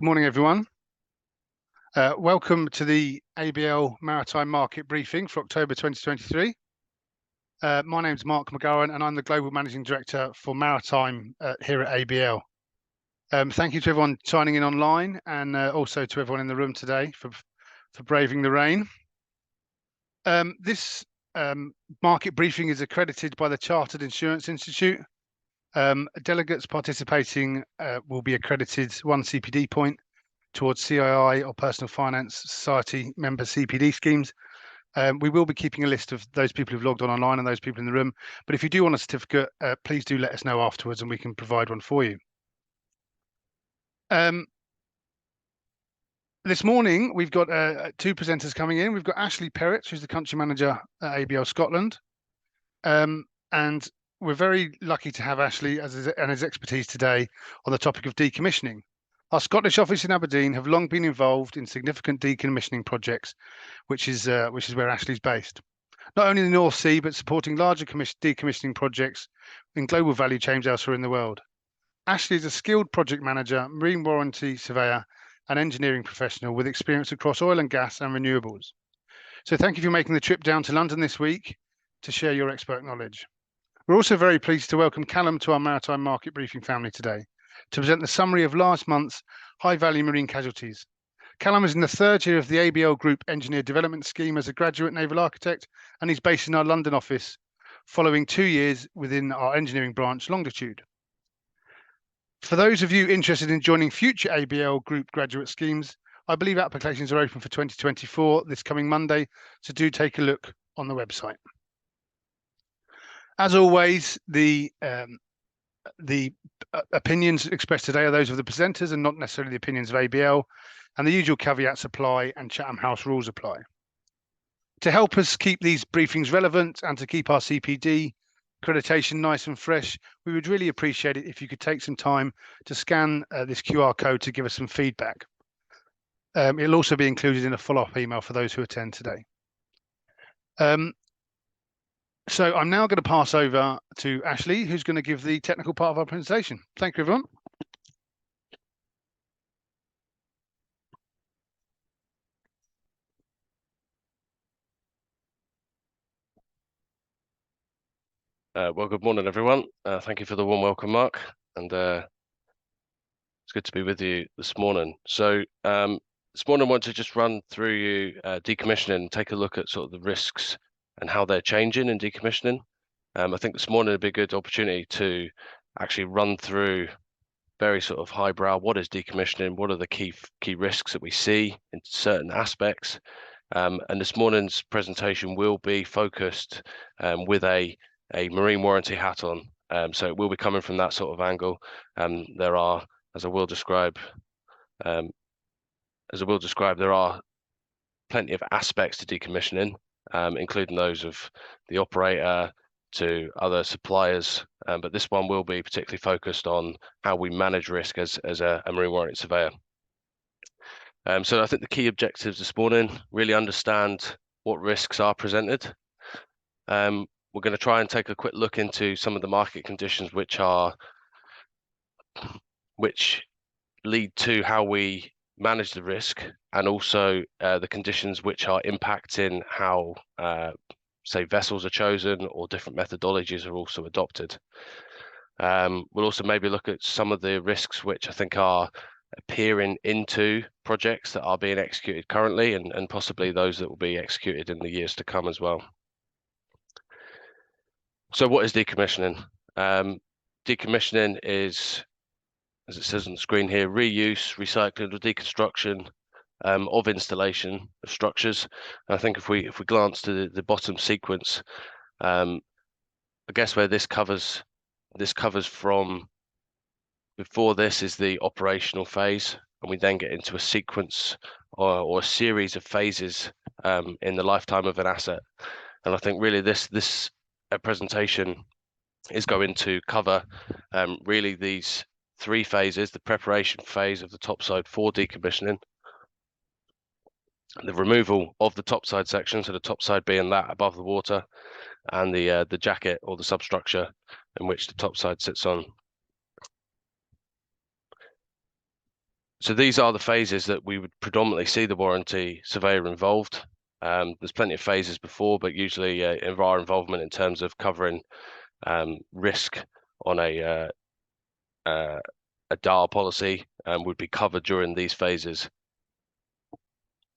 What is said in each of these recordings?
Good morning, everyone. Welcome to the ABL Maritime Market Briefing for October 2023. My name's Mark McGowan and I'm the Global Managing Director for Maritime here at ABL. Thank you to everyone signing in online and also to everyone in the room today for braving the rain. This market briefing is accredited by the Chartered Insurance Institute. Delegates participating will be accredited 1 CPD point towards CII or Personal Finance Society member CPD schemes. We will be keeping a list of those people who've logged on online and those people in the room. But if you do want a certificate, please do let us know afterwards and we can provide one for you. This morning, we've got two presenters coming in. We've got Ashley Perrett, who's the country manager at ABL Scotland. And we're very lucky to have Ashley and his expertise today on the topic of decommissioning. Our Scottish office in Aberdeen have long been involved in significant decommissioning projects, which is where Ashley's based. Not only in the North Sea, but supporting larger decommissioning projects in global value chains elsewhere in the world. Ashley is a skilled project manager, marine warranty surveyor, and engineering professional with experience across oil and gas and renewables. So thank you for making the trip down to London this week to share your expert knowledge. We're also very pleased to welcome Callum to our Maritime Market Briefing family today to present the summary of last month's high-value marine casualties. Callum is in the third year of the ABL Group Engineer Development Scheme as a graduate naval architect, and he's based in our London office, following 2 years within our engineering branch, Longitude. For those of you interested in joining future ABL Group graduate schemes, I believe applications are open for 2024 this coming Monday, so do take a look on the website. As always, the opinions expressed today are those of the presenters and not necessarily the opinions of ABL, and the usual caveats apply and Chatham House rules apply. To help us keep these briefings relevant and to keep our CPD accreditation nice and fresh, we would really appreciate it if you could take some time to scan this QR code to give us some feedback. It'll also be included in a follow-up email for those who attend today. So I'm now going to pass over to Ashley, who's going to give the technical part of our presentation. Thank you, everyone. Well, good morning, everyone. Thank you for the warm welcome, Mark. And it's good to be with you this morning. So this morning I want to just run through you decommissioning and take a look at sort of the risks and how they're changing in decommissioning. I think this morning would be a good opportunity to actually run through very sort of highbrow, what is decommissioning, what are the key risks that we see in certain aspects. And this morning's presentation will be focused with a marine warranty hat on. So it will be coming from that sort of angle. There are, as I will describe, there are plenty of aspects to decommissioning, including those of the operator to other suppliers, but this one will be particularly focused on how we manage risk as a marine warranty surveyor. So I think the key objectives this morning, really understand what risks are presented. We're going to try and take a quick look into some of the market conditions which lead to how we manage the risk, and also the conditions which are impacting how say vessels are chosen or different methodologies are also adopted. We'll also maybe look at some of the risks which I think are appearing into projects that are being executed currently, and possibly those that will be executed in the years to come as well. So what is decommissioning? Decommissioning is, as it says on the screen here, reuse, recycling or deconstruction of installation of structures. And I think if we glance to the bottom sequence, I guess where this covers from before this is the operational phase, and we then get into a sequence or a series of phases in the lifetime of an asset. And I think really this presentation is going to cover really these three phases: the preparation phase of the topside for decommissioning, the removal of the topside section, so the topside being that above the water, and the jacket or the substructure in which the topside sits on. So these are the phases that we would predominantly see the warranty surveyor involved. There's plenty of phases before, but usually our involvement in terms of covering risk on a DAR policy would be covered during these phases.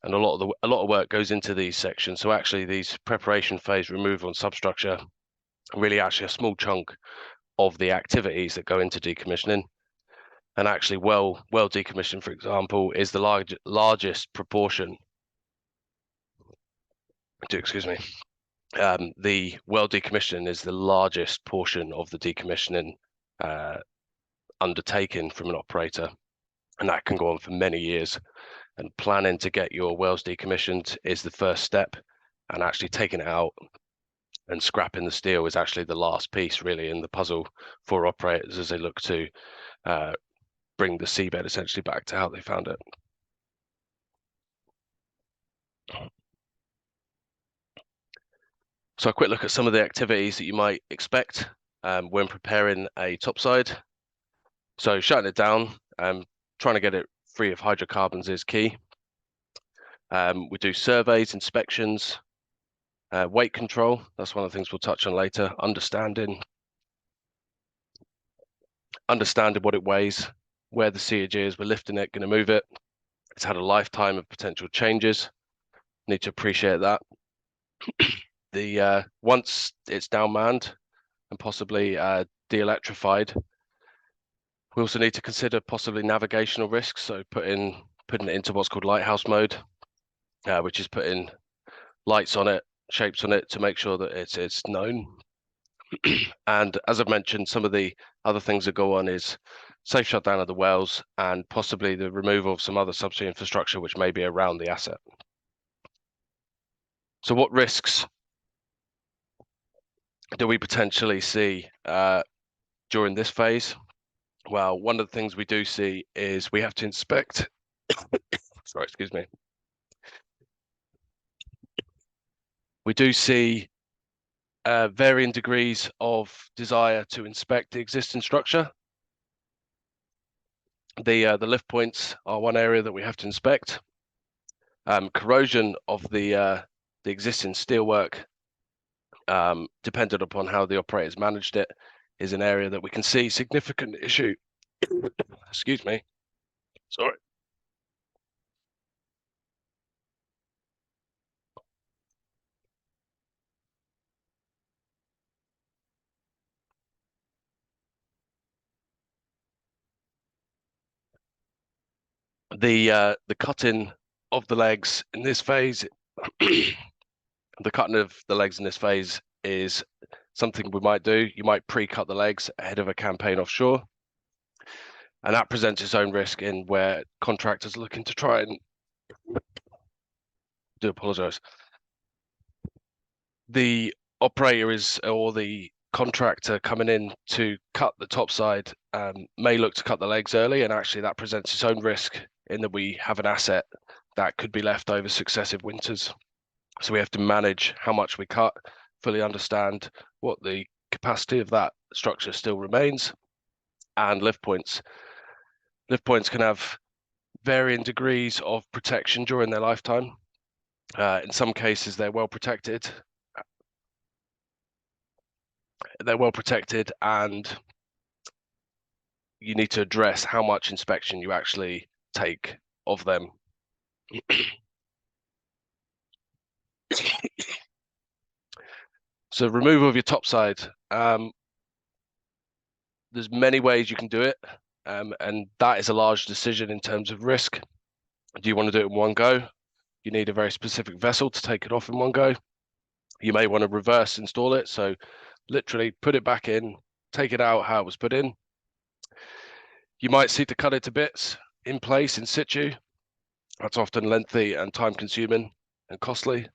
And a lot of work goes into these sections. So actually, these preparation phase, removal and substructure, really actually a small chunk of the activities that go into decommissioning. And actually, well decommissioned, for example, is the largest proportion. Excuse me. The well decommissioning is the largest portion of the decommissioning undertaken from an operator, and that can go on for many years. And planning to get your wells decommissioned is the first step, and actually taking it out and scrapping the steel is actually the last piece really in the puzzle for operators as they look to bring the seabed essentially back to how they found it. So a quick look at some of the activities that you might expect when preparing a topside. So shutting it down, trying to get it free of hydrocarbons is key. We do surveys, inspections, weight control. That's one of the things we'll touch on later. Understanding what it weighs, where the seeage is, we're lifting it, going to move it. It's had a lifetime of potential changes. Need to appreciate that. Once it's down manned and possibly de-electrified, we also need to consider possibly navigational risks. So putting it into what's called lighthouse mode, which is putting lights on it, shapes on it to make sure that it's known. And as I've mentioned, some of the other things that go on is safe shutdown of the wells and possibly the removal of some other subsea infrastructure which may be around the asset. So what risks do we potentially see during this phase? Well, one of the things we do see is we have to inspect. Sorry, excuse me. We do see varying degrees of desire to inspect the existing structure. The lift points are one area that we have to inspect. Corrosion of the existing steelwork, dependent upon how the operators managed it, is an area that we can see significant issue. Excuse me. Sorry. The cutting of the legs in this phase, the cutting of the legs in this phase is something we might do. You might pre-cut the legs ahead of a campaign offshore, and that presents its own risk in where contractors are looking to try and do apologize. The operator or the contractor coming in to cut the topside may look to cut the legs early, and actually that presents its own risk in that we have an asset that could be left over successive winters. So we have to manage how much we cut, fully understand what the capacity of that structure still remains, and lift points. Lift points can have varying degrees of protection during their lifetime. In some cases, they're well protected. And you need to address how much inspection you actually take of them. So removal of your topside. There's many ways you can do it, and that is a large decision in terms of risk. Do you want to do it in one go? You need a very specific vessel to take it off in one go. You may want to reverse install it, so literally put it back in, take it out how it was put in. You might seek to cut it to bits in place, in situ. That's often lengthy and time consuming and costly.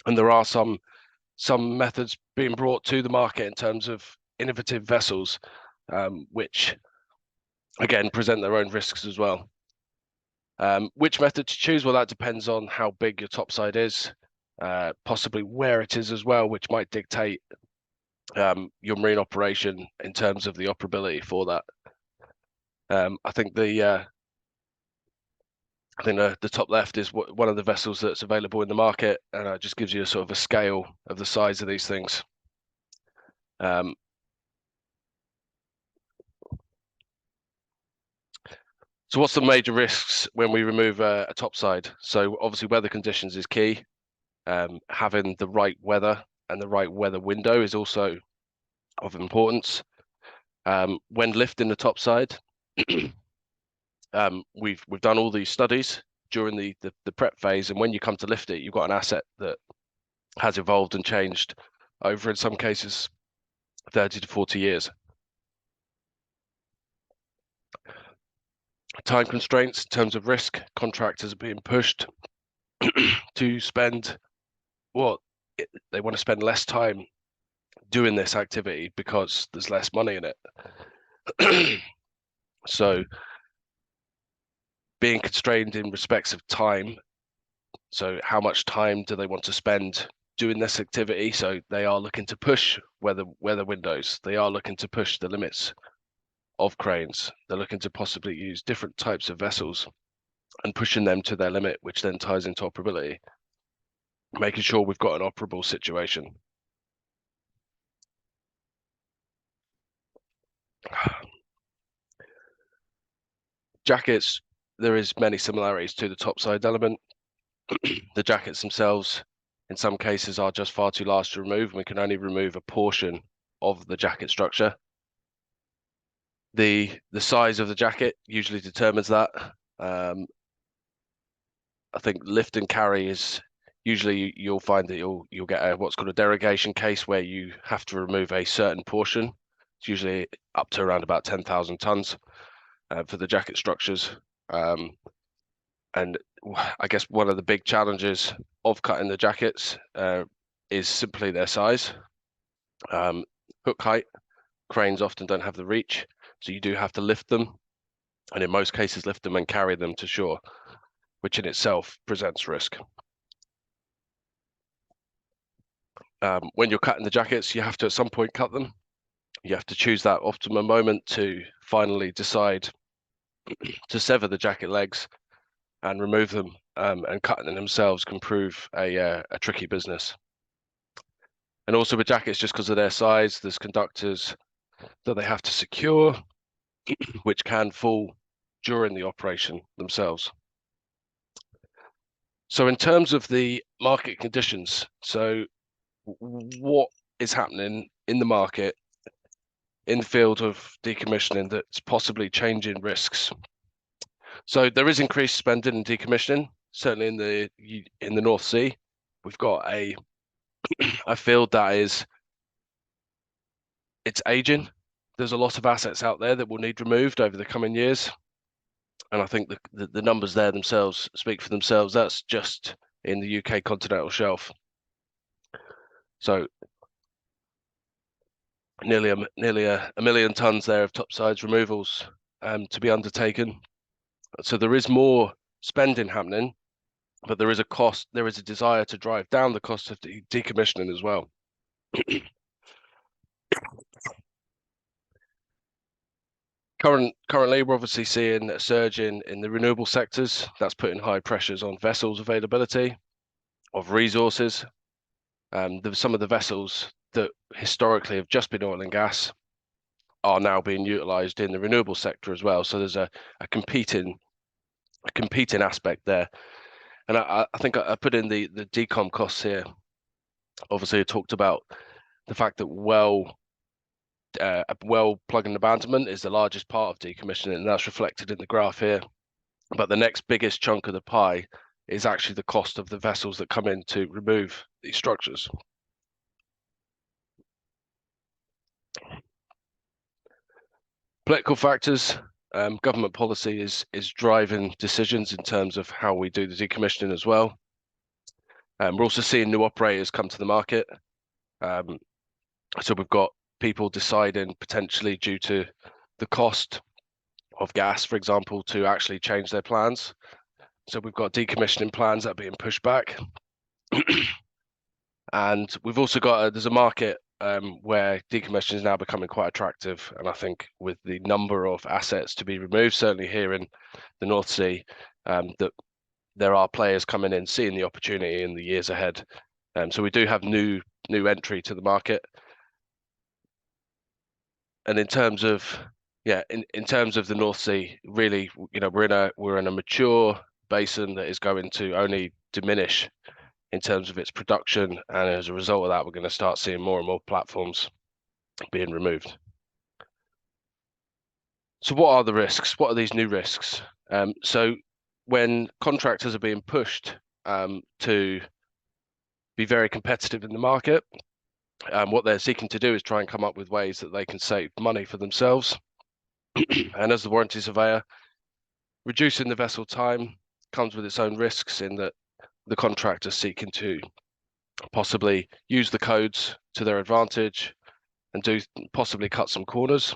And there are some methods being brought to the market in terms of innovative vessels, which again present their own risks as well. Which method to choose? Well, that depends on how big your topside is, possibly where it is as well, which might dictate your marine operation in terms of the operability for that. I think the top left is one of the vessels that's available in the market, and it just gives you a sort of a scale of the size of these things. So what's the major risks when we remove a topside? So obviously weather conditions is key. Having the right weather and the right weather window is also of importance. When lifting the topside, we've done all these studies during the prep phase, and when you come to lift it, you've got an asset that has evolved and changed over, in some cases, 30 to 40 years. Time constraints in terms of risk, contractors are being pushed to spend they want to spend less time doing this activity because there's less money in it. So being constrained in respects of time, so how much time do they want to spend doing this activity? So they are looking to push weather windows, they are looking to push the limits of cranes, they're looking to possibly use different types of vessels and pushing them to their limit, which then ties into operability, making sure we've got an operable situation. Jackets, there is many similarities to the topside element. The jackets themselves, in some cases, are just far too large to remove, and we can only remove a portion of the jacket structure. The size of the jacket usually determines that. I think lift and carry is usually, you'll find that you'll get what's called a derogation case, where you have to remove a certain portion. It's usually up to around about 10,000 tons for the jacket structures. And I guess one of the big challenges of cutting the jackets is simply their size. Hook height, cranes often don't have the reach, so you do have to lift them, and in most cases lift them and carry them to shore, which in itself presents risk. When you're cutting the jackets, you have to at some point cut them. You have to choose that optimum moment to finally decide to sever the jacket legs and remove them, and cutting them themselves can prove a tricky business. And also with jackets, just because of their size, there's conductors that they have to secure, which can fall during the operation themselves. So in terms of the market conditions, so what is happening in the market, in the field of decommissioning, that's possibly changing risks? So there is increased spending in decommissioning, certainly in the North Sea. We've got a field that it's aging. There's a lot of assets out there that will need removed over the coming years, and I think the numbers there themselves speak for themselves. That's just in the UK continental shelf. So nearly a million tons there of topsides removals to be undertaken. So there is more spending happening, but there is a cost. There is a desire to drive down the cost of decommissioning as well. Currently, we're obviously seeing a surge in the renewable sectors. That's putting high pressures on vessels availability of resources. Some of the vessels that historically have just been oil and gas are now being utilised in the renewable sector as well. So there's a competing aspect there. And I think I put in the decom costs here. Obviously, I talked about the fact that well plug and abandonment is the largest part of decommissioning, and that's reflected in the graph here. But the next biggest chunk of the pie is actually the cost of the vessels that come in to remove these structures. Political factors, government policy is driving decisions in terms of how we do the decommissioning as well. We're also seeing new operators come to the market. So we've got people deciding, potentially due to the cost of gas, for example, to actually change their plans. So we've got decommissioning plans that are being pushed back. And we've also got there's a market where decommissioning is now becoming quite attractive. And I think with the number of assets to be removed, certainly here in the North Sea, that there are players coming in, seeing the opportunity in the years ahead. So we do have new entry to the market. And in terms of in terms of the North Sea, really, we're in a mature basin that is going to only diminish in terms of its production, and as a result of that, we're going to start seeing more and more platforms being removed. So what are the risks? What are these new risks? So when contractors are being pushed to be very competitive in the market, what they're seeking to do is try and come up with ways that they can save money for themselves. And as the warranty surveyor, reducing the vessel time comes with its own risks in that the contractor is seeking to possibly use the codes to their advantage and possibly cut some corners.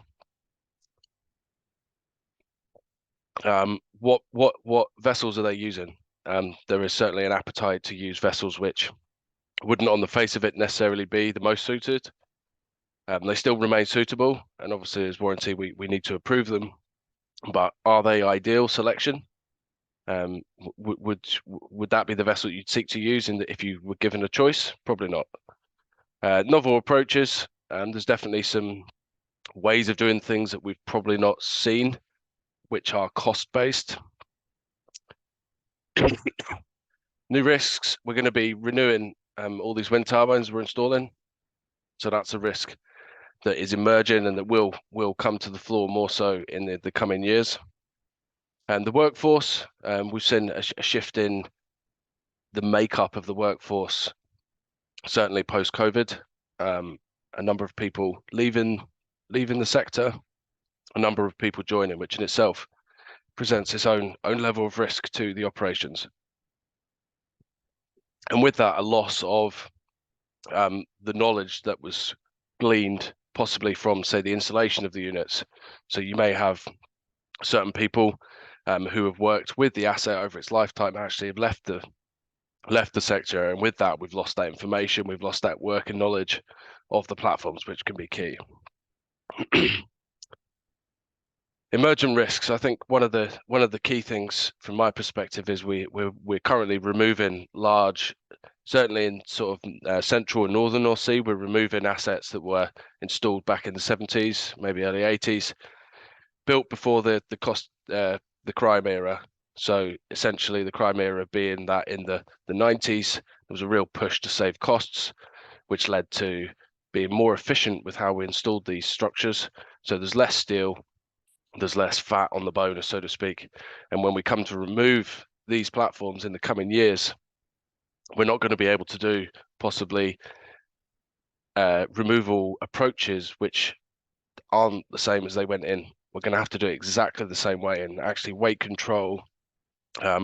What vessels are they using? There is certainly an appetite to use vessels which wouldn't on the face of it necessarily be the most suited. They still remain suitable, and obviously as warranty we need to approve them, but are they ideal selection? Would that be the vessel you'd seek to use if you were given a choice? Probably not. Novel approaches, there's definitely some ways of doing things that we've probably not seen, which are cost-based. New risks, we're going to be renewing all these wind turbines we're installing. So that's a risk that is emerging and that will come to the floor more so in the coming years. And the workforce, we've seen a shift in the makeup of the workforce, certainly post-COVID. A number of people leaving the sector, a number of people joining, which in itself presents its own level of risk to the operations. And with that, a loss of the knowledge that was gleaned possibly from, say, the installation of the units. So you may have certain people who have worked with the asset over its lifetime actually have left the sector, and with that, we've lost that information, we've lost that working knowledge of the platforms, which can be key. Emergent risks. I think one of the key things from my perspective is we're currently removing large, certainly in sort of central and northern North Sea, we're removing assets that were installed back in the 70s, maybe early 80s, built before the crime era. So essentially the crime era being that in the 90s, there was a real push to save costs, which led to being more efficient with how we installed these structures. So there's less steel, there's less fat on the bone, so to speak. And when we come to remove these platforms in the coming years, we're not going to be able to do possibly removal approaches which aren't the same as they went in. We're going to have to do it exactly the same way, and actually weight control,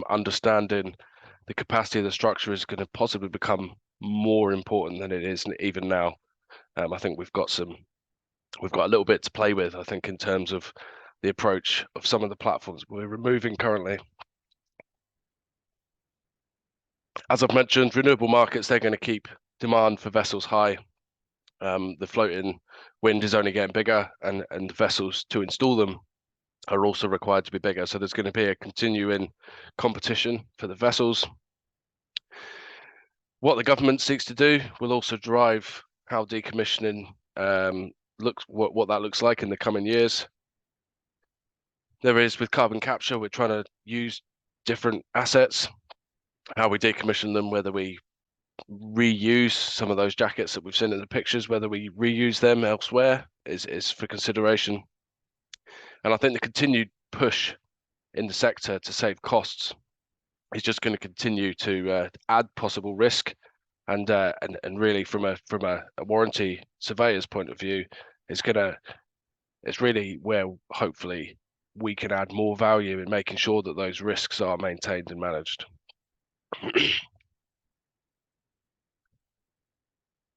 understanding the capacity of the structure is going to possibly become more important than it is even now. I think we've got a little bit to play with, I think, in terms of the approach of some of the platforms we're removing currently. As I've mentioned, renewable markets, they're going to keep demand for vessels high. The floating wind is only getting bigger, and vessels to install them are also required to be bigger. So there's going to be a continuing competition for the vessels. What the government seeks to do will also drive how decommissioning looks, what that looks like in the coming years. There is, with carbon capture, we're trying to use different assets, how we decommission them, whether we reuse some of those jackets that we've seen in the pictures, whether we reuse them elsewhere is for consideration. And I think the continued push in the sector to save costs is just going to continue to add possible risk, and really from a warranty surveyor's point of view, it's really where hopefully we can add more value in making sure that those risks are maintained and managed.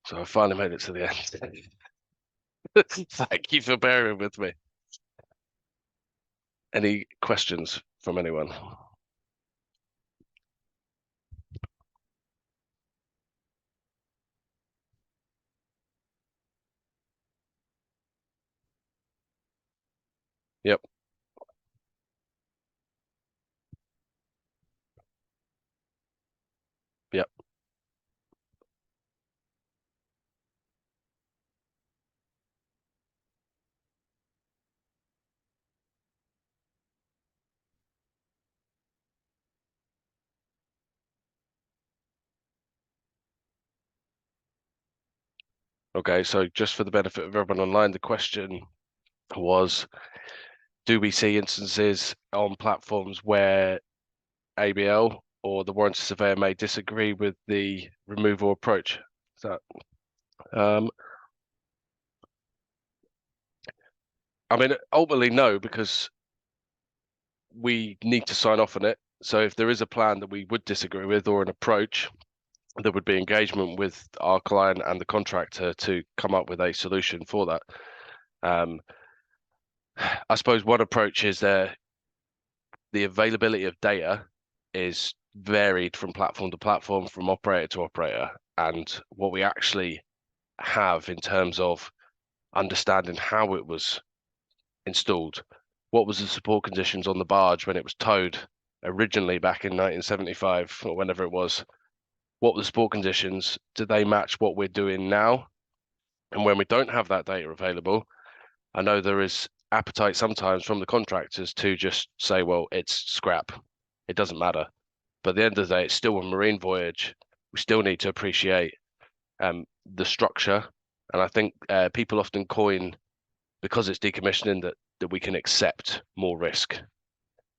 So I finally made it to the end. Thank you for bearing with me. Any questions from anyone? Yep. Yep. Okay, so just for the benefit of everyone online, the question was, do we see instances on platforms where ABL or the warranty surveyor may disagree with the removal approach? So, I mean, ultimately, no, because we need to sign off on it. So if there is a plan that we would disagree with or an approach, there would be engagement with our client and the contractor to come up with a solution for that. I suppose one approach is the availability of data is varied from platform to platform, from operator to operator, and what we actually have in terms of understanding how it was installed, what was the support conditions on the barge when it was towed originally back in 1975 or whenever it was, what were the support conditions, do they match what we're doing now? And when we don't have that data available, I know there is appetite sometimes from the contractors to just say, well, it's scrap, it doesn't matter. But at the end of the day, it's still a marine voyage. We still need to appreciate the structure. And I think people often coin, because it's decommissioning, that we can accept more risk.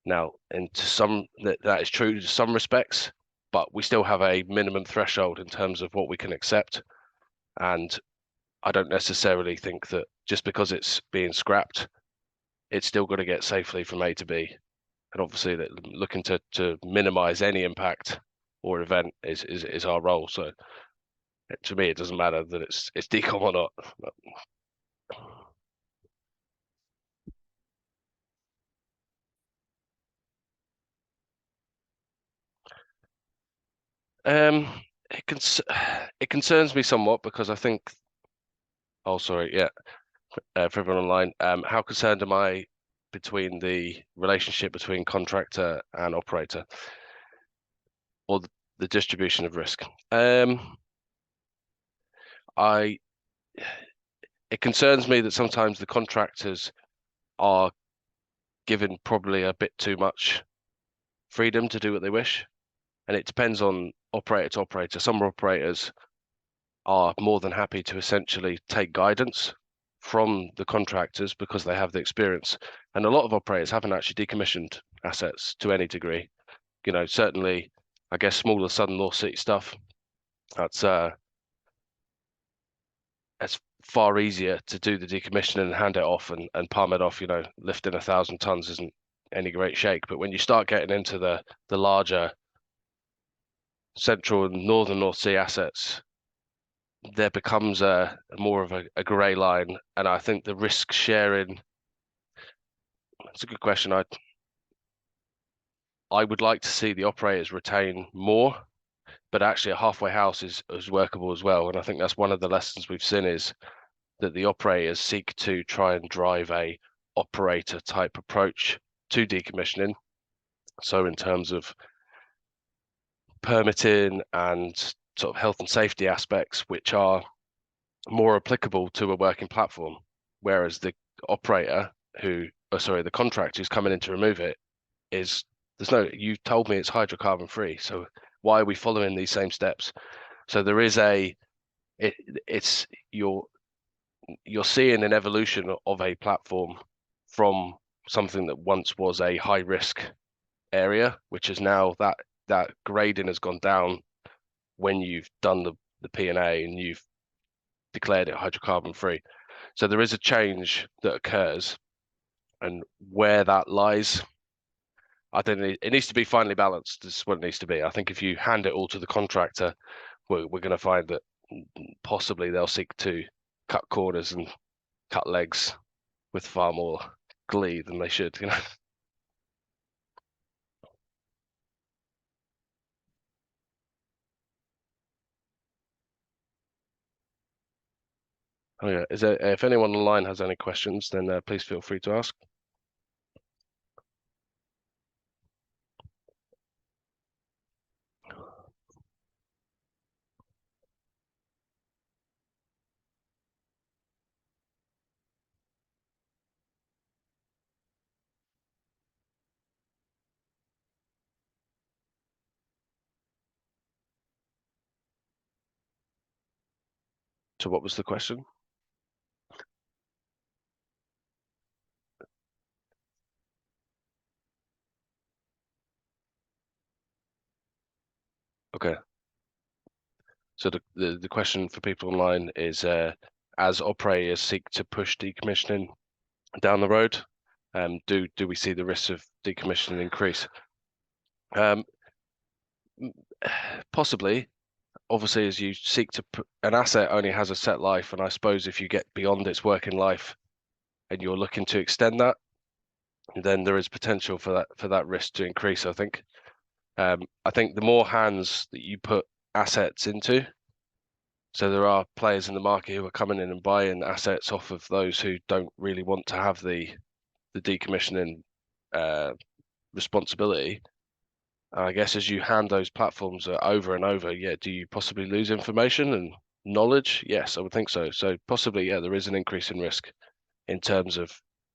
Now, and to some, that is true to some respects, but we still have a minimum threshold in terms of what we can accept. And I don't necessarily think that just because it's being scrapped, it's still got to get safely from A to B. And obviously, that looking to minimize any impact or event is our role. So to me, it doesn't matter that it's decom or not. Um, it concerns me somewhat because I think. Oh, sorry. Yeah, for everyone online, how concerned am I between the relationship between contractor and operator, or the distribution of risk? I It concerns me that sometimes the contractors are given probably a bit too much freedom to do what they wish, and it depends on operator to operator. Some operators are more than happy to essentially take guidance from the contractors because they have the experience, and a lot of operators haven't actually decommissioned assets to any degree. You know, certainly, I guess smaller Southern North Sea stuff, that's far easier to do the decommissioning and hand it off and palm it off. You know, lifting 1,000 tons isn't any great shake, but when you start getting into the larger central and northern North Sea assets, there becomes a more of a grey line. And I think the risk sharing, it's a good question. I would like to see the operators retain more, but actually a halfway house is workable as well. And I think that's one of the lessons we've seen, is that the operators seek to try and drive a operator type approach to decommissioning. So in terms of permitting and sort of health and safety aspects, which are more applicable to a working platform, whereas the operator the contractor who's coming in to remove it you told me it's hydrocarbon free, so why are we following these same steps? So there is it's you're seeing an evolution of a platform from something that once was a high risk area, which is now that grading has gone down when you've done the P&A and you've declared it hydrocarbon free. So there is a change that occurs, and where that lies, I think it needs to be finely balanced. This is what it needs to be. I think if you hand it all to the contractor, we're going to find that possibly they'll seek to cut corners and cut legs with far more glee than they should, you know. Oh yeah, if anyone online has any questions, then please feel free to ask. So what was the question? Okay. So the question for people online is, as operators seek to push decommissioning down the road, do we see the risks of decommissioning increase? Possibly. Obviously, as you seek to put an asset only has a set life, and I suppose if you get beyond its working life and you're looking to extend that, then there is potential for that risk to increase, I think. I think the more hands that you put assets into, so there are players in the market who are coming in and buying assets off of those who don't really want to have the decommissioning responsibility. And I guess as you hand those platforms over and over, yeah, do you possibly lose information and knowledge? Yes, I would think so. So possibly, yeah, there is an increase in risk in terms of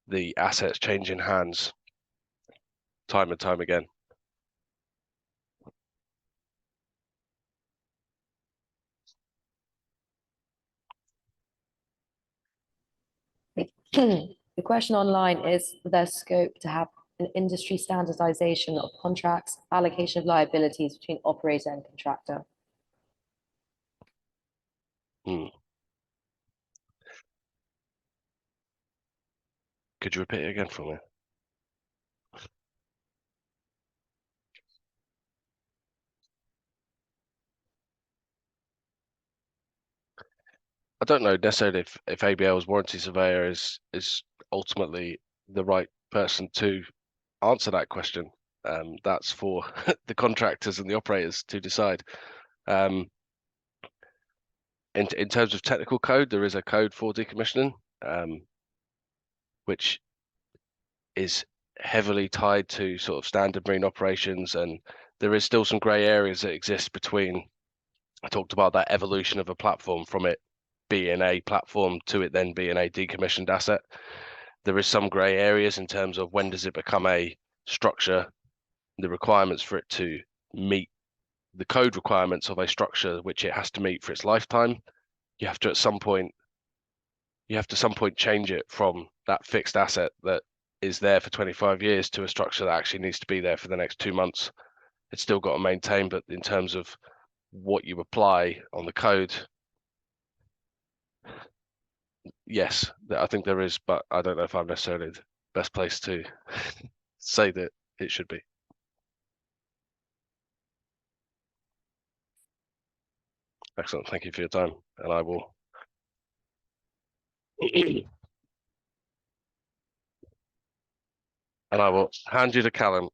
the assets changing hands time and time again. The question online is, there scope to have an industry standardization of contracts, allocation of liabilities between operator and contractor? Could you repeat it again for me? I don't know necessarily if ABL's warranty surveyor is ultimately the right person to answer that question. That's for the contractors and the operators to decide. In terms of technical code, there is a code for decommissioning, which is heavily tied to sort of standard marine operations, and there is still some grey areas that exist between. I talked about that evolution of a platform from it being a platform to it then being a decommissioned asset. There is some grey areas in terms of when does it become a structure, the requirements for it to meet the code requirements of a structure which it has to meet for its lifetime. You have to at some point change it from that fixed asset that is there for 25 years to a structure that actually needs to be there for the next 2 months. It's still got to maintain, but in terms of what you apply on the code, yes, I think there is, but I don't know if I'm necessarily the best place to say that it should be. Excellent. Thank you for your time, and I will hand you to Callum.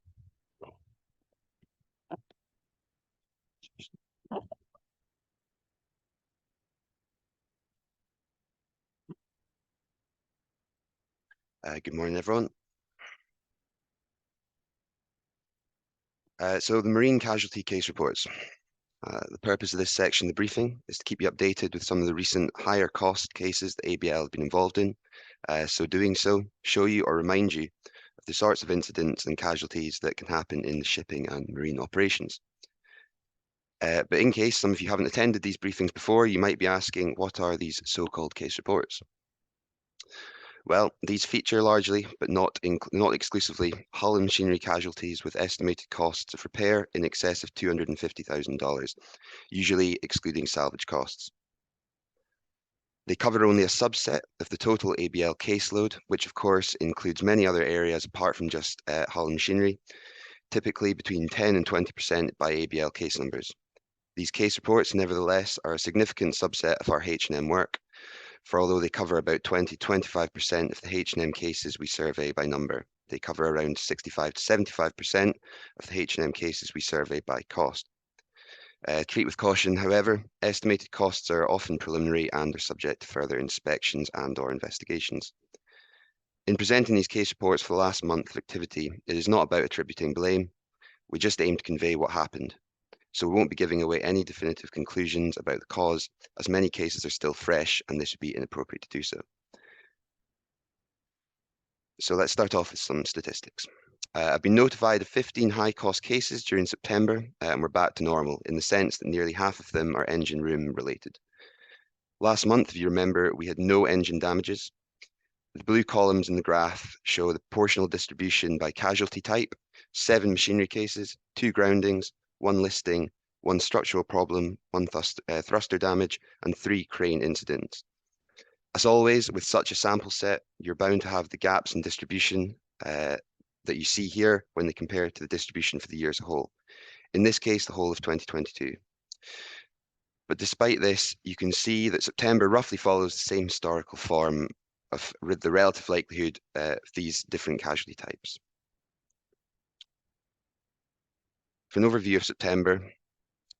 Good morning, everyone. So the marine casualty case reports. The purpose of this section, the briefing, is to keep you updated with some of the recent higher cost cases that ABL have been involved in. So doing so, show you or remind you of the sorts of incidents and casualties that can happen in the shipping and marine operations. But in case some of you haven't attended these briefings before, you might be asking, what are these so-called case reports? Well, these feature largely, but not exclusively, hull and machinery casualties with estimated costs of repair in excess of $250,000, usually excluding salvage costs. They cover only a subset of the total ABL caseload, which of course includes many other areas apart from just hull and machinery, typically between 10 and 20% by ABL case numbers. These case reports, nevertheless, are a significant subset of our H&M work, for although they cover about 20-25% of the H&M cases we survey by number, they cover around 65 to 75% of the H&M cases we survey by cost. Treat with caution, however, estimated costs are often preliminary and are subject to further inspections and/or investigations. In presenting these case reports for the last month of activity, it is not about attributing blame. We just aim to convey what happened. So we won't be giving away any definitive conclusions about the cause, as many cases are still fresh and this would be inappropriate to do so. So let's start off with some statistics. I've been notified of 15 high-cost cases during September, and we're back to normal in the sense that nearly half of them are engine room related. Last month, if you remember, we had no engine damages. The blue columns in the graph show the proportional distribution by casualty type: 7 machinery cases, 2 groundings, 1 listing, 1 structural problem, 1 thruster damage, and 3 crane incidents. As always, with such a sample set, you're bound to have the gaps in distribution that you see here when they compare to the distribution for the year as a whole. In this case, the whole of 2022. But despite this, you can see that September roughly follows the same historical form of the relative likelihood of these different casualty types. For an overview of September,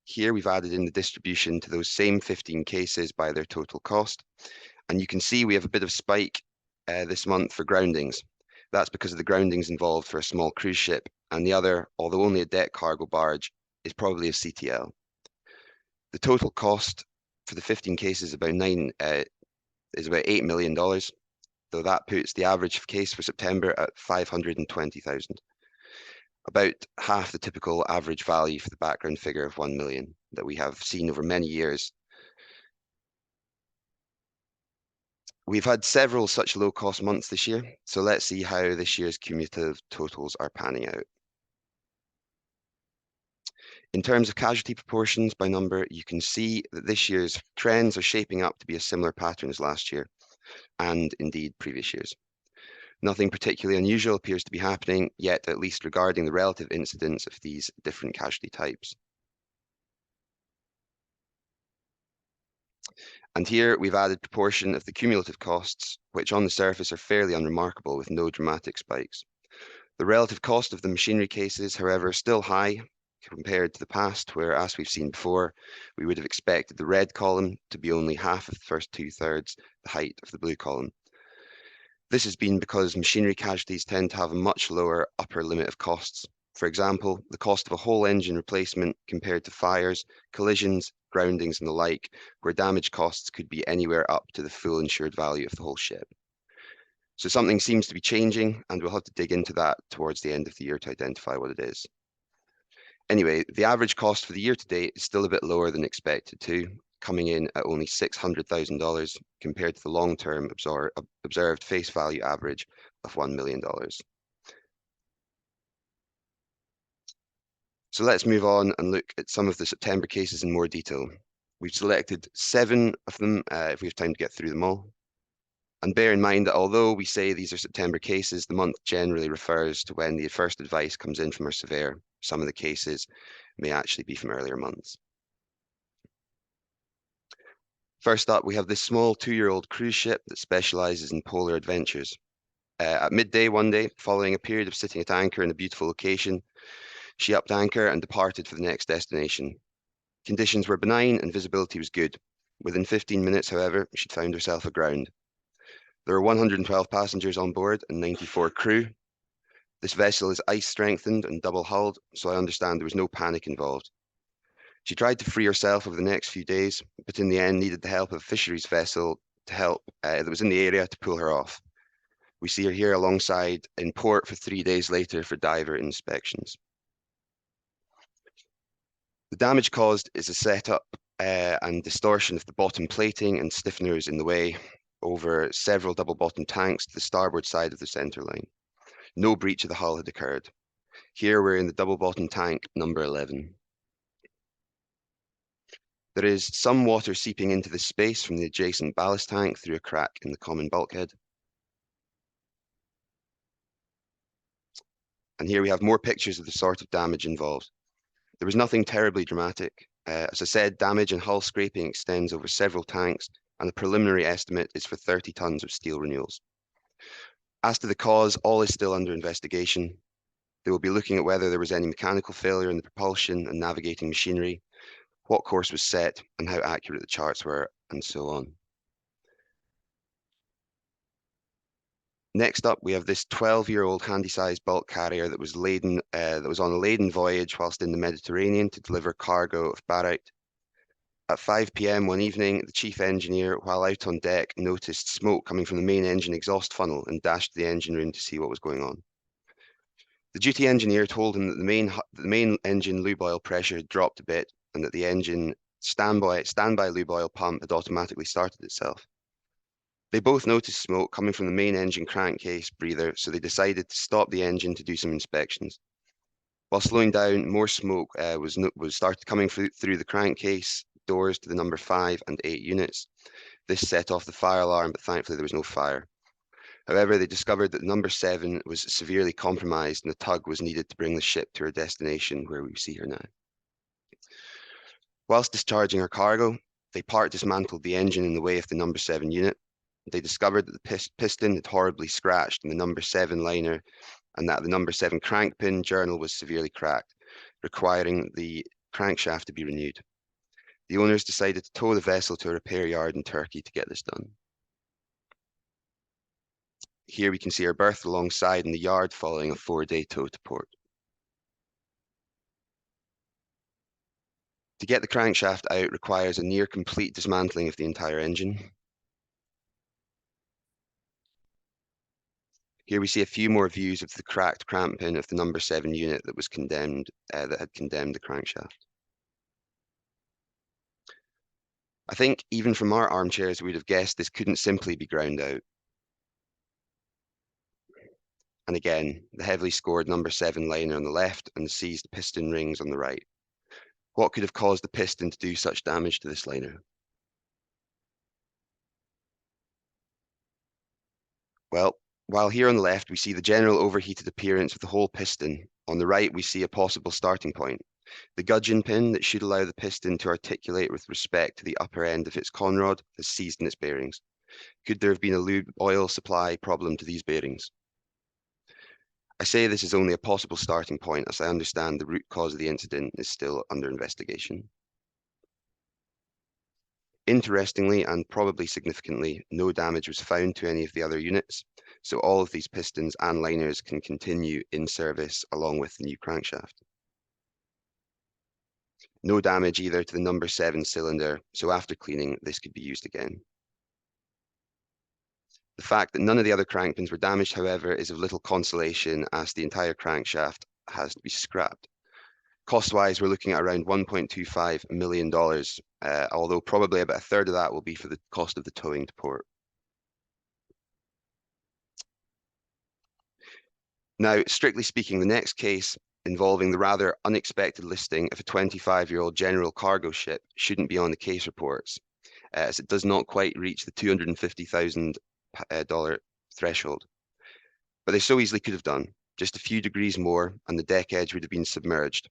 here we've added in the distribution to those same 15 cases by their total cost. And you can see we have a bit of spike this month for groundings. That's because of the groundings involved for a small cruise ship, and the other, although only a deck cargo barge, is probably a CTL. The total cost for the 15 cases is about $8 million, though that puts the average case for September at 520,000. About half the typical average value for the background figure of 1 million that we have seen over many years. We've had several such low-cost months this year, so let's see how this year's cumulative totals are panning out. In terms of casualty proportions by number, you can see that this year's trends are shaping up to be a similar pattern as last year, and indeed previous years. Nothing particularly unusual appears to be happening yet, at least regarding the relative incidence of these different casualty types. And here we've added proportion of the cumulative costs, which on the surface are fairly unremarkable with no dramatic spikes. The relative cost of the machinery cases, however, is still high compared to the past, where, as we've seen before, we would have expected the red column to be only half of the first 2/3 the height of the blue column. This has been because machinery casualties tend to have a much lower upper limit of costs. For example, the cost of a whole engine replacement compared to fires, collisions, groundings, and the like, where damage costs could be anywhere up to the full insured value of the whole ship. So something seems to be changing, and we'll have to dig into that towards the end of the year to identify what it is. Anyway, the average cost for the year to date is still a bit lower than expected too, coming in at only $600,000 compared to the long-term observed face value average of $1 million. So let's move on and look at some of the September cases in more detail. We've selected 7 of them if we have time to get through them all. And bear in mind that although we say these are September cases, the month generally refers to when the first advice comes in from our surveyor. Some of the cases may actually be from earlier months. First up, we have this small 2-year-old cruise ship that specializes in polar adventures. At midday one day, following a period of sitting at anchor in a beautiful location, she upped anchor and departed for the next destination. Conditions were benign and visibility was good. Within 15 minutes, however, she'd found herself aground. There were 112 passengers on board and 94 crew. This vessel is ice strengthened and double hulled, so I understand there was no panic involved. She tried to free herself over the next few days, but in the end needed the help of a fisheries vessel to help that was in the area to pull her off. We see her here alongside in port for 3 days later for diver inspections. The damage caused is a setup and distortion of the bottom plating and stiffeners in the way over several double bottom tanks to the starboard side of the center line. No breach of the hull had occurred. Here we're in the double bottom tank number 11. There is some water seeping into this space from the adjacent ballast tank through a crack in the common bulkhead. And here we have more pictures of the sort of damage involved. There was nothing terribly dramatic. As I said, damage and hull scraping extends over several tanks, and the preliminary estimate is for 30 tons of steel renewals. As to the cause, all is still under investigation. They will be looking at whether there was any mechanical failure in the propulsion and navigating machinery, what course was set, and how accurate the charts were, and so on. Next up, we have this 12-year-old handy-sized bulk carrier that was on a laden voyage whilst in the Mediterranean to deliver cargo of barite. At 5 p.m. one evening, the chief engineer, while out on deck, noticed smoke coming from the main engine exhaust funnel and dashed to the engine room to see what was going on. The duty engineer told him that the main engine lube oil pressure had dropped a bit and that the engine standby lube oil pump had automatically started itself. They both noticed smoke coming from the main engine crankcase breather, so they decided to stop the engine to do some inspections. While slowing down, more smoke was started coming through the crankcase doors to the number 5 and 8 units. This set off the fire alarm, but thankfully there was no fire. However, they discovered that number 7 was severely compromised and a tug was needed to bring the ship to her destination, where we see her now. Whilst discharging her cargo, they dismantled the engine in the way of the number 7 unit. They discovered that the piston had horribly scratched in the number 7 liner and that the number 7 crank pin journal was severely cracked, requiring the crankshaft to be renewed. The owners decided to tow the vessel to a repair yard in Turkey to get this done. Here we can see her berth alongside in the yard following a 4-day tow to port. To get the crankshaft out requires a near complete dismantling of the entire engine. Here we see a few more views of the cracked crank pin of the number 7 unit that was condemned, that had condemned the crankshaft. I think even from our armchairs, we'd have guessed this couldn't simply be ground out. And again, the heavily scored number 7 liner on the left and the seized piston rings on the right. What could have caused the piston to do such damage to this liner? Well, while here on the left, we see the general overheated appearance of the whole piston. On the right, we see a possible starting point. The gudgeon pin that should allow the piston to articulate with respect to the upper end of its conrod has seized in its bearings. Could there have been a lube oil supply problem to these bearings? I say this is only a possible starting point, as I understand the root cause of the incident is still under investigation. Interestingly, and probably significantly, no damage was found to any of the other units, so all of these pistons and liners can continue in service along with the new crankshaft. No damage either to the number 7 cylinder, so after cleaning, this could be used again. The fact that none of the other crank pins were damaged, however, is of little consolation, as the entire crankshaft has to be scrapped. Cost-wise, we're looking at around $1.25 million, although probably about a third of that will be for the cost of the towing to port. Now, strictly speaking, the next case involving the rather unexpected listing of a 25-year-old general cargo ship shouldn't be on the case reports, as it does not quite reach the $250,000 threshold. But they so easily could have done. Just a few degrees more and the deck edge would have been submerged.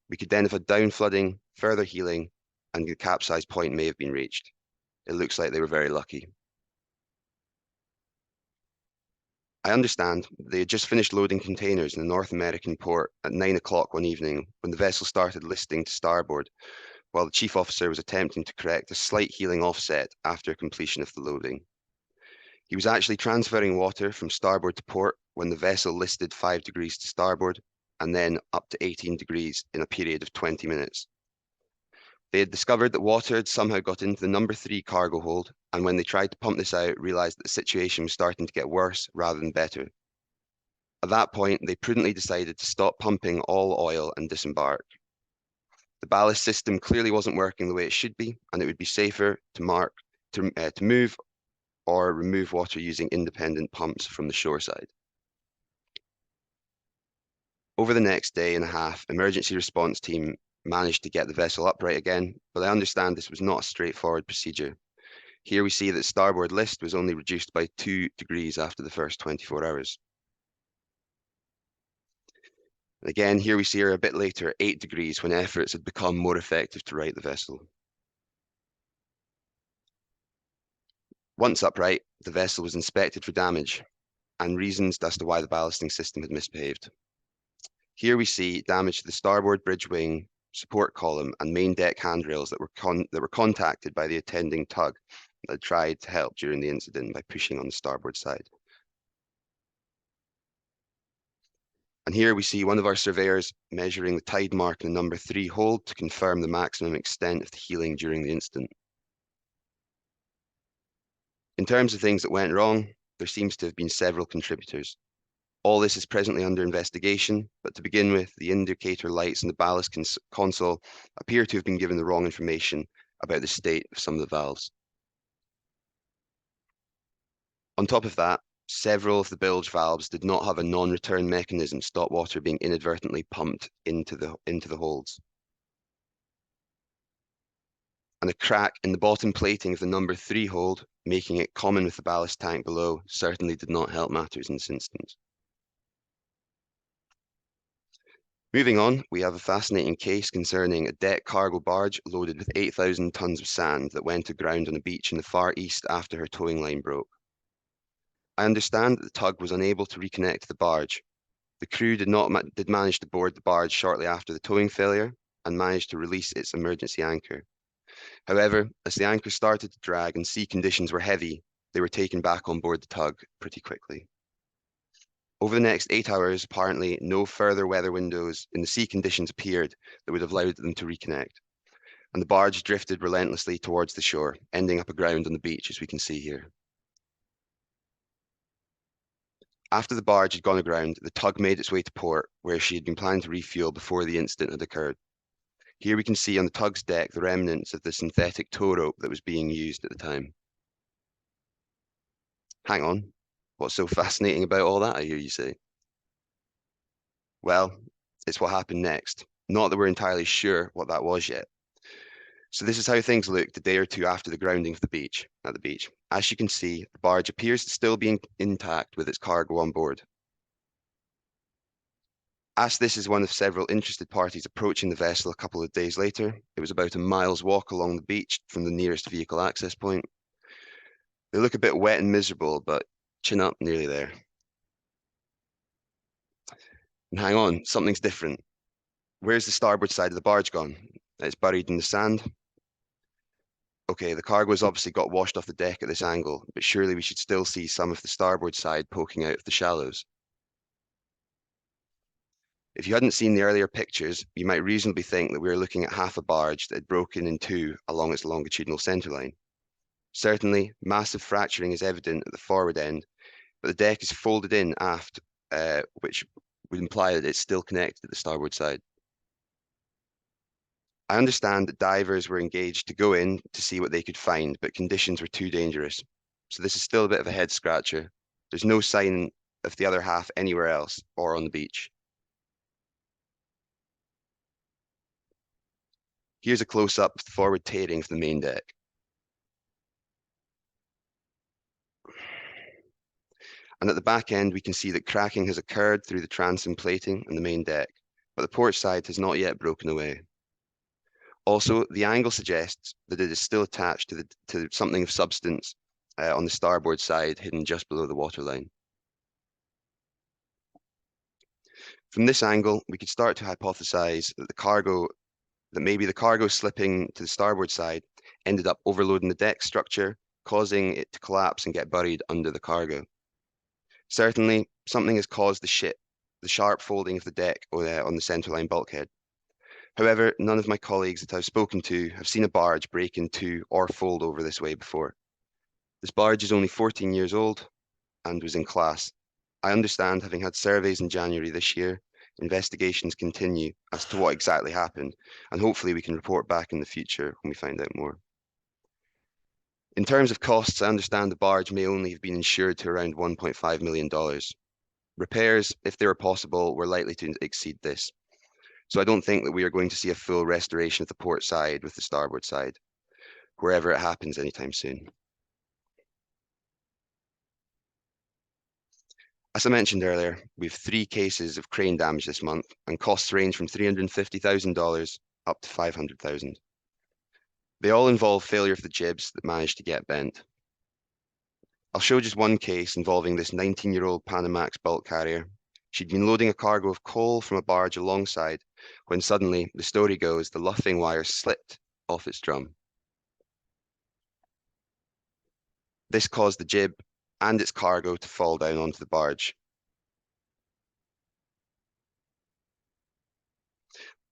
We could then have had down flooding, further healing, and the capsize point may have been reached. It looks like they were very lucky. I understand they had just finished loading containers in the North American port at 9 o'clock one evening when the vessel started listing to starboard, while the chief officer was attempting to correct a slight heeling offset after completion of the loading. He was actually transferring water from starboard to port when the vessel listed 5 degrees to starboard and then up to 18 degrees in a period of 20 minutes. They had discovered that water had somehow got into the number 3 cargo hold, and when they tried to pump this out, realized that the situation was starting to get worse rather than better. At that point, they prudently decided to stop pumping all oil and disembark. The ballast system clearly wasn't working the way it should be, and it would be safer to move or remove water using independent pumps from the shore side. Over the next day and a half, emergency response team managed to get the vessel upright again, but I understand this was not a straightforward procedure. Here we see that starboard list was only reduced by 2 degrees after the first 24 hours. And again, here we see her a bit later, 8 degrees, when efforts had become more effective to right the vessel. Once upright, the vessel was inspected for damage and reasons as to why the ballasting system had misbehaved. Here we see damage to the starboard bridge wing, support column, and main deck handrails that were contacted by the attending tug that tried to help during the incident by pushing on the starboard side. And here we see one of our surveyors measuring the tide mark in the number 3 hold to confirm the maximum extent of the healing during the incident. In terms of things that went wrong, there seems to have been several contributors. All this is presently under investigation, but to begin with, the indicator lights in the ballast console appear to have been given the wrong information about the state of some of the valves. On top of that, several of the bilge valves did not have a non-return mechanism to stop water being inadvertently pumped into the holds. And a crack in the bottom plating of the number 3 hold, making it common with the ballast tank below, certainly did not help matters in this instance. Moving on, we have a fascinating case concerning a deck cargo barge loaded with 8,000 tons of sand that went aground on a beach in the Far East after her towing line broke. I understand that the tug was unable to reconnect to the barge. The crew did manage to board the barge shortly after the towing failure and managed to release its emergency anchor. However, as the anchor started to drag and sea conditions were heavy, they were taken back on board the tug pretty quickly. Over the next 8 hours, apparently no further weather windows in the sea conditions appeared that would have allowed them to reconnect, and the barge drifted relentlessly towards the shore, ending up aground on the beach, as we can see here. After the barge had gone aground, the tug made its way to port, where she had been planning to refuel before the incident had occurred. Here we can see on the tug's deck the remnants of the synthetic tow rope that was being used at the time. Hang on. What's so fascinating about all that, I hear you say? Well, it's what happened next. Not that we're entirely sure what that was yet. So this is how things looked a day or two after the grounding of the beach. As you can see, the barge appears to still be intact with its cargo on board. As this is one of several interested parties approaching the vessel a couple of days later, it was about a mile's walk along the beach from the nearest vehicle access point. They look a bit wet and miserable, but chin up, nearly there. And hang on, something's different. Where's the starboard side of the barge gone? It's buried in the sand. Okay, the cargo has obviously got washed off the deck at this angle, but surely we should still see some of the starboard side poking out of the shallows. If you hadn't seen the earlier pictures, you might reasonably think that we were looking at half a barge that had broken in two along its longitudinal centerline. Certainly, massive fracturing is evident at the forward end, but the deck is folded in aft, which would imply that it's still connected to the starboard side. I understand that divers were engaged to go in to see what they could find, but conditions were too dangerous. So this is still a bit of a head scratcher. There's no sign of the other half anywhere else or on the beach. Here's a close-up of the forward tearing of the main deck. And at the back end, we can see that cracking has occurred through the transom plating and the main deck, but the port side has not yet broken away. Also, the angle suggests that it is still attached to something of substance on the starboard side, hidden just below the waterline. From this angle, we could start to hypothesize that maybe the cargo slipping to the starboard side ended up overloading the deck structure, causing it to collapse and get buried under the cargo. Certainly, something has caused the sharp folding of the deck on the centerline bulkhead. However, none of my colleagues that I've spoken to have seen a barge break in two or fold over this way before. This barge is only 14 years old and was in class. I understand, having had surveys in January this year, investigations continue as to what exactly happened, and hopefully we can report back in the future when we find out more. In terms of costs, I understand the barge may only have been insured to around $1.5 million. Repairs, if they were possible, were likely to exceed this. So I don't think that we are going to see a full restoration of the port side with the starboard side, wherever it happens anytime soon. As I mentioned earlier, we have 3 cases of crane damage this month, and costs range from $350,000 up to $500,000. They all involve failure of the jibs that managed to get bent. I'll show just one case involving this 19-year-old Panamax bulk carrier. She'd been loading a cargo of coal from a barge alongside when suddenly, the story goes, the luffing wire slipped off its drum. This caused the jib and its cargo to fall down onto the barge.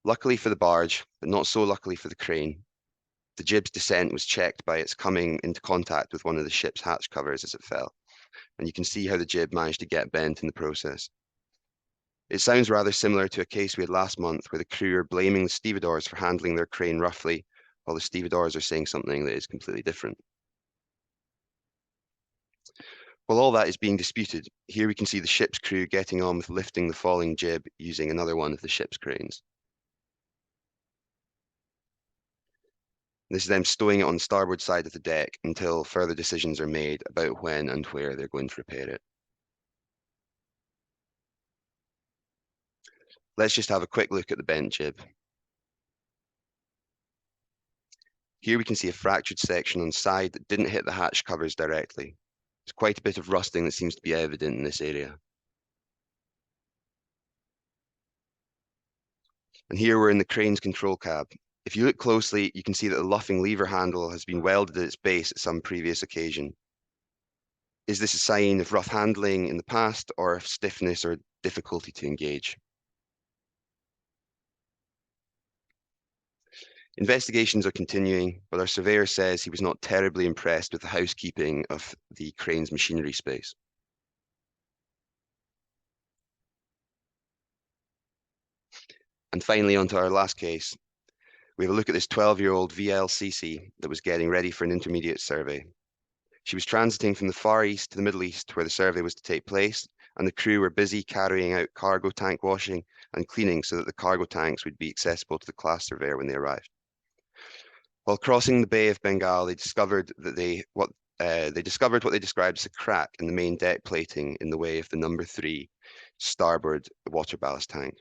Luckily for the barge, but not so luckily for the crane, the jib's descent was checked by its coming into contact with one of the ship's hatch covers as it fell, and you can see how the jib managed to get bent in the process. It sounds rather similar to a case we had last month where the crew are blaming the stevedores for handling their crane roughly, while the stevedores are saying something that is completely different. While all that is being disputed, here we can see the ship's crew getting on with lifting the falling jib using another one of the ship's cranes. This is them stowing it on the starboard side of the deck until further decisions are made about when and where they're going to repair it. Let's just have a quick look at the bent jib. Here we can see a fractured section on the side that didn't hit the hatch covers directly. There's quite a bit of rusting that seems to be evident in this area. And here we're in the crane's control cab. If you look closely, you can see that the luffing lever handle has been welded at its base at some previous occasion. Is this a sign of rough handling in the past or of stiffness or difficulty to engage? Investigations are continuing, but our surveyor says he was not terribly impressed with the housekeeping of the crane's machinery space. And finally, onto our last case. We have a look at this 12-year-old VLCC that was getting ready for an intermediate survey. She was transiting from the Far East to the Middle East where the survey was to take place, and the crew were busy carrying out cargo tank washing and cleaning so that the cargo tanks would be accessible to the class surveyor when they arrived. While crossing the Bay of Bengal, they discovered what they described as a crack in the main deck plating in the way of the number 3 starboard water ballast tank.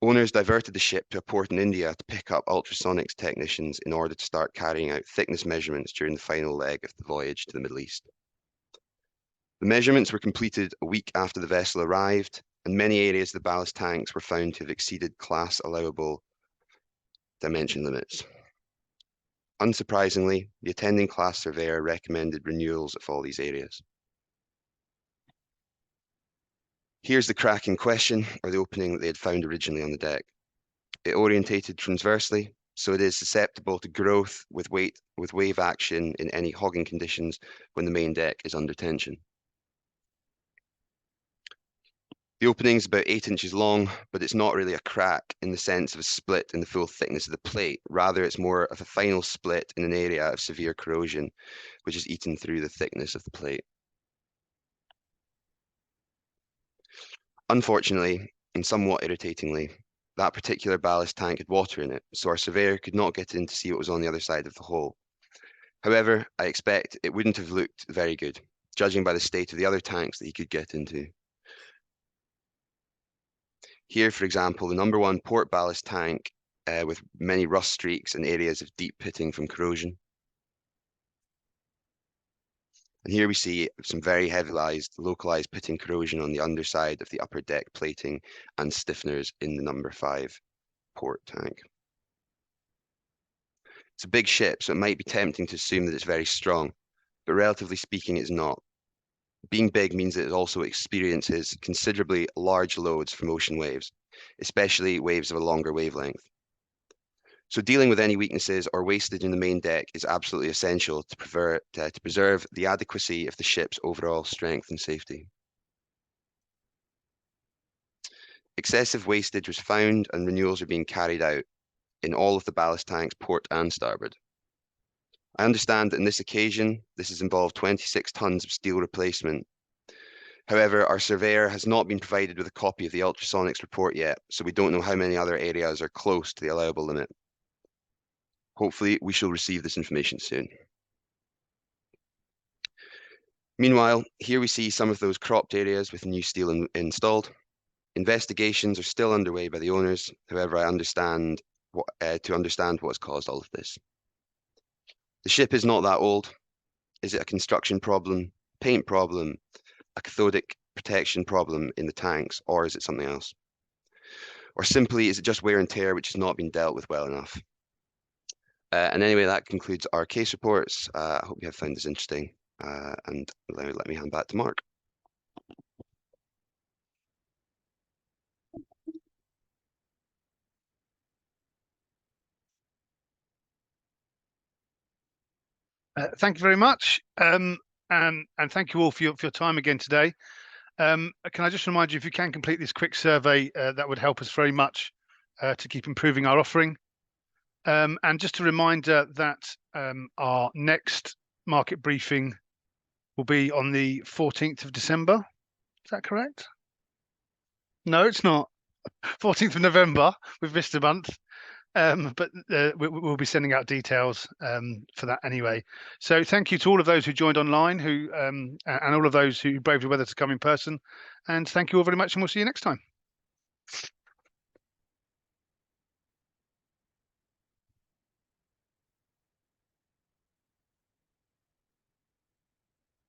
Owners diverted the ship to a port in India to pick up ultrasonics technicians in order to start carrying out thickness measurements during the final leg of the voyage to the Middle East. The measurements were completed a week after the vessel arrived, and many areas of the ballast tanks were found to have exceeded class allowable dimension limits. Unsurprisingly, the attending class surveyor recommended renewals of all these areas. Here's the crack in question, or the opening that they had found originally on the deck. It orientated transversely, so it is susceptible to growth with wave action in any hogging conditions when the main deck is under tension. The opening is about 8 inches long, but it's not really a crack in the sense of a split in the full thickness of the plate. Rather, it's more of a final split in an area of severe corrosion, which is eaten through the thickness of the plate. Unfortunately, and somewhat irritatingly, that particular ballast tank had water in it, so our surveyor could not get in to see what was on the other side of the hole. However, I expect it wouldn't have looked very good, judging by the state of the other tanks that he could get into. Here, for example, the number 1 port ballast tank with many rust streaks and areas of deep pitting from corrosion. And here we see some very localized pitting corrosion on the underside of the upper deck plating and stiffeners in the number 5 port tank. It's a big ship, so it might be tempting to assume that it's very strong, but relatively speaking, it's not. Being big means that it also experiences considerably large loads from ocean waves, especially waves of a longer wavelength. So dealing with any weaknesses or wastage in the main deck is absolutely essential to preserve the adequacy of the ship's overall strength and safety. Excessive wastage was found and renewals are being carried out in all of the ballast tanks, port and starboard. I understand that in this occasion, this has involved 26 tons of steel replacement. However, our surveyor has not been provided with a copy of the ultrasonics report yet, so we don't know how many other areas are close to the allowable limit. Hopefully, we shall receive this information soon. Meanwhile, here we see some of those cropped areas with new steel installed. Investigations are still underway by the owners. However, I understand what has caused all of this. The ship is not that old. Is it a construction problem, paint problem, a cathodic protection problem in the tanks, or is it something else? Or simply, is it just wear and tear which has not been dealt with well enough? And anyway, that concludes our case reports. I hope you have found this interesting. And let me hand back to Mark. Thank you very much. And thank you all for your time again today. Can I just remind you, if you can complete this quick survey, that would help us very much to keep improving our offering. And just a reminder that our next market briefing will be on the 14th of December. Is that correct? No, it's not. 14th of November. We've missed a month. But we'll be sending out details for that anyway. So thank you to all of those who joined online, who and all of those who braved the weather to come in person. And thank you all very much, and we'll see you next time.